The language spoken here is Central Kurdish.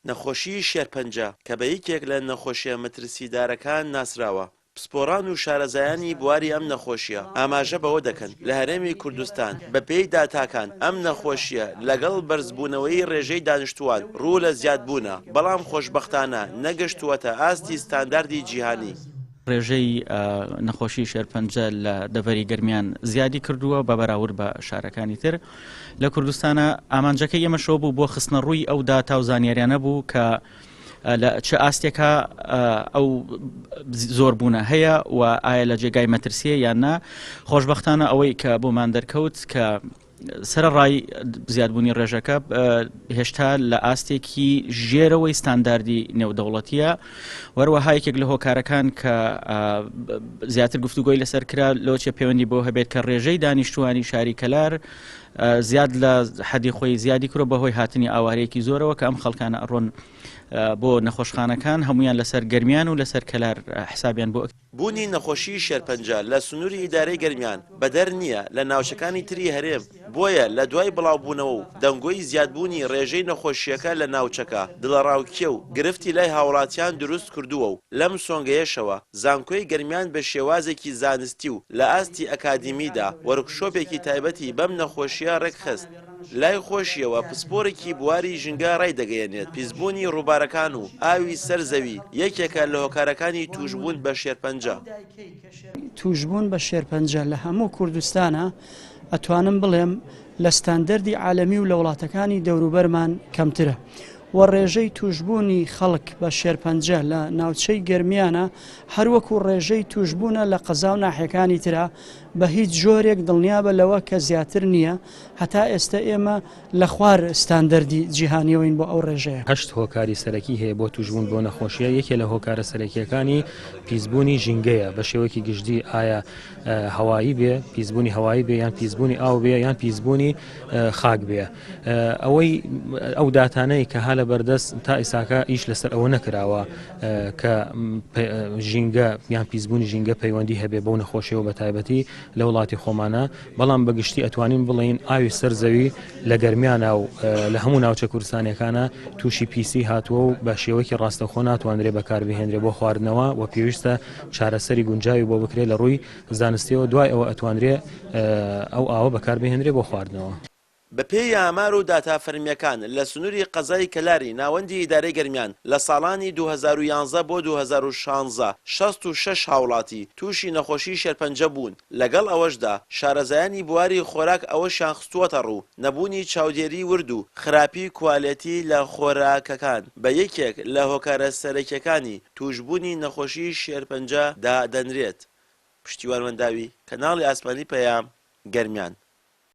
نەخۆشی شێرپەنجە کە بە یەکێک لە نەخۆشیە مەترسیدارەکان ناسراوە. پسپۆڕان و شارەزایانی بواری ئەم نەخۆشیە ئاماژە بەوە دەکەن لە هەرێمی کوردستان بە پێی داتاکان ئەم نەخۆشیە لەگەڵ بەرزبوونەوەی ڕێژەی دانیشتوان ڕوو لە زیادبوونە، بەڵام خۆشبەختانە نەگەشتووەتە ئاستی ستانداردی جیهانی. ڕێژەی نەخۆشی شێرپەنجە لە دەڤەری گەرمیان زیادی کردووە بە بەراورد بە شارەکانی تر لە کوردستانە. ئامانجەکە ئێمەشەوە بوو بۆ خستنە ڕووی ئەو داتا و زانیاریانە بوو کە لە چه ئاستێکە ئەو زۆربوونە هەیە و ئایا لە جێگای مەترسیە یان نا. خۆشبەختانە ئەوەی کە بۆمان دەرکەوت کە سەرڕای زیادبوونی ڕێژەکە هێشتا لە ئاستێکی ژێرەوەی ستانداردی نێودەوڵەتیە. وەروەها یەکێک لە هۆکارەکان کە زیاتر گفتوگۆی لەسەر کرا لۆچە پەیوەندی بۆ هەبێت کە ڕێژەی دانیشتوانی شاری کەلار زیاد لە حەدی خۆی زیادی کرۆ بەهۆی هاتنی ئاوارەیەکی زۆرەوە کە ئەم خەڵکانە ئەڕۆن بۆ نەخۆشخانەکان هەمویان لەسەر گەرمیان و لەسەر کەلار حسابیان بۆ بوونی نەخۆشی شێرپەنجە لە سنووری ئیدارەی گەرمیان بەدەر نییە لە ناوچەکانی تری هەرێم. بۆیە لە دوای بڵاوبوونەوە و دەنگۆی زیادبوونی ڕێژەی نەخۆشیەکە لە ناوچەکە دڵەڕاوکیە و گرفتی لای هاوڵاتیان دروست کردووە و لەم سۆنگەیەشەوە زانکۆی گەرمیان بە شێوازێکی زانستی و لە ئاستی ئەکادیمیدا وەرکشۆپێکی تایبەتی بەم نەخۆشیە ڕێکخست. لای خۆشیەوە پسپۆرێکی بواری ژینگە ڕای دەگەیەنێت. پیسبوونی ڕووبارەکان و ئاوی سەرزەوی یەکێکە لە هۆکارەکانی توشبوون بە شێرپەنجە. توشبوون بە شێرپەنجە لە هەموو کوردستانە ئەتوانم بڵێم لە ستاندەردی عالەمی و لە وڵاتەکانی دەوروبەرمان کەمترە. و ڕێژەی توشبوونی خەڵک بە شێرپەنجە لە ناوچەی گەرمیانە هەروەکو ڕێژەی توشبوونە لە قەزا و ناحیەکانی ترە بە هیچ جۆرێک دڵنیابە لەوە کە زیاتر نییە. هەتا ئێستا ئێمە لە خوار ستاندەردی جیهانیەوەین بۆ ئەو ڕێژەیە. 8 هۆکاری سەرەکی هەیە بۆ توشبوون بۆ نەخۆشیە. یەکێ لە هۆکارە سەرەکیەکانی پیسبوونی ژینگەیە بە شێوەیەکی گشتی ئایا هەوایی بێ، پیسبوونی هەوایی بێ یان پیسبوونی ئاو بێ یان پیسبوونی خاک بێ. ئەوەی ئەو داتانەی کە هەلە بەردەست تا ئیساکە ئیش لەسەر ئەوە نەکراوە کە ژینگە یان پیسبوونی ژینگە پەیوەندی هەبێ بەو نەخۆشیەوە بە تایبەتی لە وڵاتی خۆمانە. بەڵام بەگشتی ئەتوانین بڵین ئاوی سەرزەوی لە گەرمیانە و لە هەموو ناوچە کوردستانیەکانە تووشی پیسی هاتووە و بە شێوەیەکی ڕاستەخۆ ناتوانرێ بەکاربهێنرێ بۆ خواردنەوە و پێویستە چارەسەری گونجاوی بۆ بکرێت لە ڕووی زانستیەوە. دوای ئەوە ئەتوانرێ ئەو ئاوە بەکاربهێنرێ بۆ خواردنەوە. بە پێی ئامار و داتافەرمیەکان لە سنووری قەزای کەلاری ناوەندی ئیدارەی گەرمیان لە ساڵانی 2011 بۆ 2016 66 هاوڵاتی تووشی نەخۆشی شێرپەنجە بوون. لەگەڵ ئەوەشدا شارەزایانی بواری خۆراک ئەوەشیان خستووەتە ڕوو نەبوونی چاودێری ورد و خراپی کوالەتی لە خۆراکەکان بە یەکێک لە هۆکارە سەرەکیەکانی توشبوونی نەخۆشی شێرپەنجە دادەنرێت. پشتیوانمەنداوی کەناڵی ئاسمانی پەیام گەرمیان.